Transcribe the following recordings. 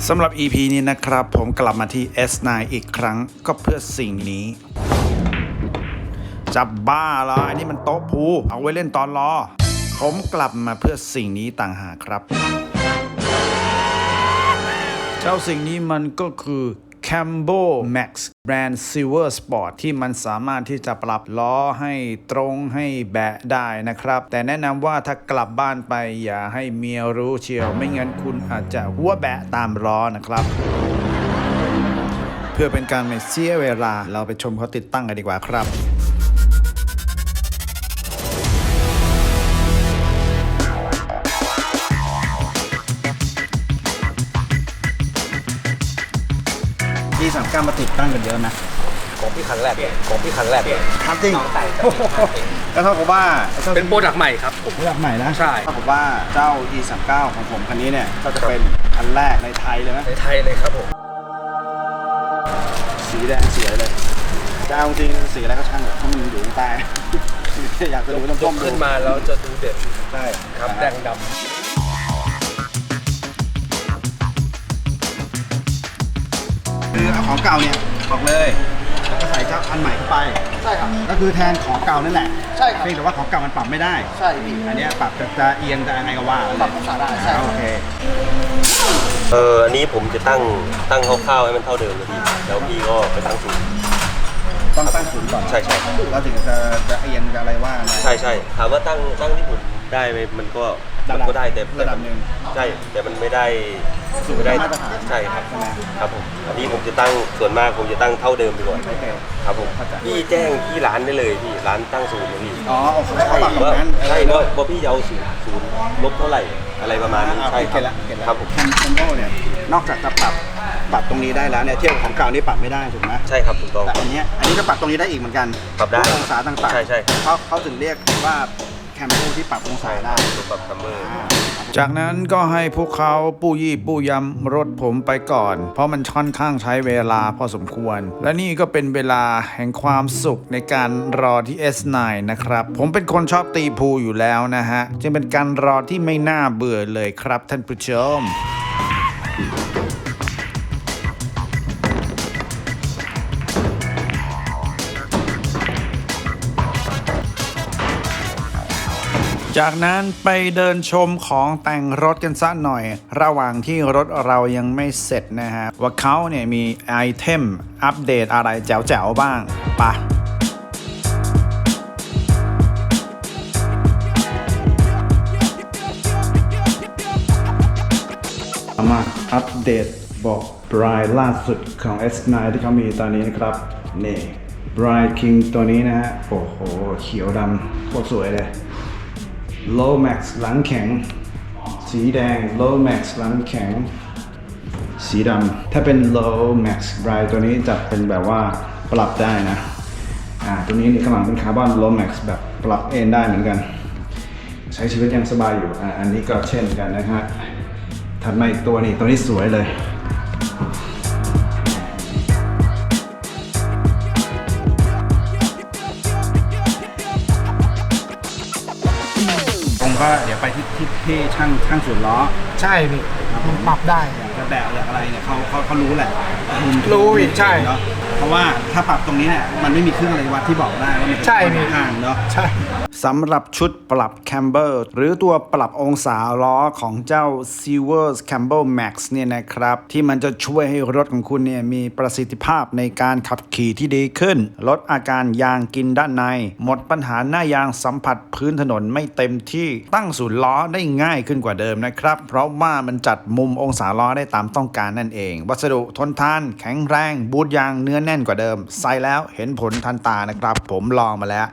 สำหรับ EP นี้นะครับผมกลับมาที่ S9 อีกครั้งก็เพื่อสิ่งนี้จะบ้าเหรออันนี้มันโต๊ะพูเอาไว้เล่นตอนรอผมกลับมาเพื่อสิ่งนี้ต่างหากครับเจ้าสิ่งนี้มันก็คือ Cambo Max Brand Silver Sport ที่มันสามารถที่จะปรับล้อให้ตรงให้แบะได้นะครับแต่แนะนำว่าถ้ากลับบ้านไปอย่าให้เมียรู้เชียวไม่งั้นคุณอาจจะหัวแบะตามล้อนะครับเพื่อเป็นการไม่เสียเวลาเราไปชมเขาติดตั้งกันดีกว่าครับที่สั่งการมาติดตั้งกันเยอะนะของพี่ครั้งแรกครับจริงก็เท่ากับว่าเป็นโปรดักต์ใหม่ครับโปรดักต์ใหม่นะใช่เท่ากับว่าเจ้า E39 ของผมคันนี้เนี่ยก็จะเป็นอันแรกในไทยเลยนะในไทยเลยครับผมสีแดงเสียเลยเจ้าจริงสีอะไรก็ช่างเถอะถ้ามันอยู่ตรงใต้อยากจะดูต้มๆขึ้นมาแล้วจะดูเด็ดใช่ครับแดงดำคือเอาของเก่าเนี่ยออกเลยแล้วก็ใส่เจ้าอันใหม่เข้าไปใช่ครับก็คือแทนของเก่านั่นแหละใช่ครับเพียงแต่ว่าของเก่ามันปรับไม่ได้ใช่พี่อันนี้ปรับจะเอียงจะยังไงก็ว่าปรับองศาได้ใช่โอเคอันนี้ผมจะตั้งคร่าวๆให้มันเท่าเดิมเลยพี่แล้วพี่ก็ไปตั้งศูนย์ต้องตั้งศูนย์ก่อนใช่แล้วถึงจะเอียงจะอะไรว่าใช่ถามว่าตั้งที่ผมได้ไหมมันก็ได้แต่ระดับหนึ่งใช่แต่มันไม่ได้มาตรฐานใช่ครับผมอันนี้ผมจะตั้งส่วนมากผมจะตั้งเท่าเดิมไปก่อนครับผมพี่แจ้งที่ร้านได้เลยพี่ร้านตั้งศูนย์เลยพี่อ๋อโอเคใช่ว่าพี่จะเอาศูนย์ลบเท่าไหร่อะไรประมาณนี้ใช่ครับผมแคมโบเนี่ยนอกจากจะปรับตรงนี้ได้แล้วเนี่ยเทียบของเก่านี่ปรับไม่ได้ถูกไหมใช่ครับถูกต้องแต่อันนี้ก็ปรับตรงนี้ได้อีกเหมือนกันปรับได้องศาต่างๆใช่เขาถึงเรียกว่าแคมโบที่ปรับองศาได้ปรับซัมเมอร์จากนั้นก็ให้พวกเขาปูยี่ปูยำรถผมไปก่อนเพราะมันค่อนข้างใช้เวลาพอสมควรและนี่ก็เป็นเวลาแห่งความสุขในการรอที่ S9 นะครับผมเป็นคนชอบตีพูอยู่แล้วนะฮะจึงเป็นการรอที่ไม่น่าเบื่อเลยครับท่านผู้ชมจากนั้นไปเดินชมของแต่งรถกันสักหน่อยระหว่างที่รถเรายังไม่เสร็จนะฮะว่าเขาเนี่ยมีไอเทมอัปเดตอะไรแจ๋วๆบ้างปะมาอัปเดตบอกบรายล่าสุดของ S9 ที่เขามีตอนนี้นะครับนี่บรายคิงตัวนี้นะฮะโอ้โหเขียวดำโคตรสวยเลยLow Max หลังแข็งสีแดง Low Max หลังแข็งสีดำถ้าเป็น Low Max Bright ตัวนี้จะเป็นแบบว่าปรับได้นะตัวนี้ข้างหลังเป็นคาร์บอน Low Max แบบปรับเอนได้เหมือนกันใช้ชีวิตยังสบายอยู่อันนี้ก็เช่นกันนะฮะถัดมาอีกตัวนี้สวยเลยก็เดี๋ยวไปที่ช่างศูนย์ล้อใช่พี่มันปรับได้จะแบะอยากอะไรเนี่ยเขารู้แหละรู้อีกใช่เนาะเพราะว่าถ้าปรับตรงนี้เนี่ยมันไม่มีเครื่องอะไรวัดที่บอกได้ว่ามันใช่มีห่างเนาะใช่สำหรับชุดปรับแคมเบอร์หรือตัวปรับองศาล้อของเจ้า Silver Camber Max เนี่ยนะครับที่มันจะช่วยให้รถของคุณเนี่ยมีประสิทธิภาพในการขับขี่ที่ดีขึ้นลดอาการยางกินด้านในหมดปัญหาหน้ายางสัมผัสพื้นถนนไม่เต็มที่ตั้งศูนย์ล้อได้ง่ายขึ้นกว่าเดิมนะครับเพราะว่ามันจัดมุมองศาล้อได้ตามต้องการนั่นเองวัสดุทนทานแข็งแรงบูทยางเนื้อแน่นกว่าเดิมใส่แล้วเห็นผลทันตานะครับผมลองมาแล้ว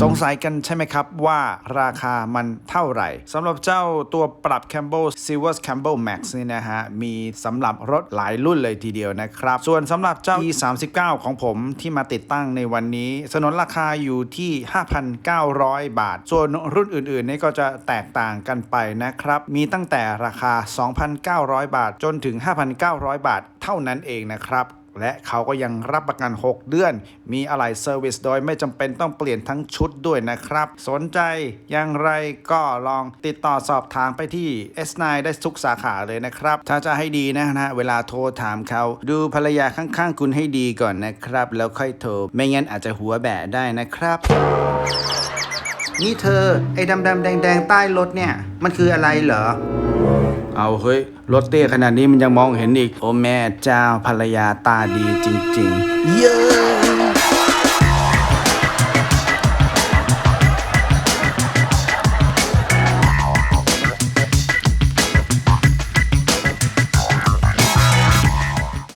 สงสัยกันใช่ไหมครับว่าราคามันเท่าไหร่สำหรับเจ้าตัวปรับ Cambo Silver Cambo Max นี่นะฮะมีสำหรับรถหลายรุ่นเลยทีเดียวนะครับส่วนสำหรับเจ้า E39 ของผมที่มาติดตั้งในวันนี้สนนราคาอยู่ที่ 5,900 บาทส่วนรุ่นอื่นๆนี่ก็จะแตกต่างกันไปนะครับมีตั้งแต่ราคา 2,900 บาทจนถึง 5,900 บาทเท่านั้นเองนะครับ และเขาก็ยังรับประกัน 6 เดือน มีอะไหล่เซอร์วิสโดยไม่จำเป็นต้องเปลี่ยนทั้งชุดด้วยนะครับ สนใจอย่างไรก็ลองติดต่อสอบถามไปที่ S9 ได้ทุกสาขาเลยนะครับ ถ้าจะให้ดีนะเวลาโทรถามเขาดูภรรยาข้างๆคุณให้ดีก่อนนะครับ แล้วค่อยโทร ไม่งั้นอาจจะหัวแบะได้นะครับ นี่เธอไอ้ดำๆแดงๆใต้รถเนี่ยมันคืออะไรเหรอ เอาเฮ้ยรถเตี้ยขนาดนี้มันยังมองเห็นอีก โอ้แม่เจ้าภรรยาตาดีจริงๆ เย้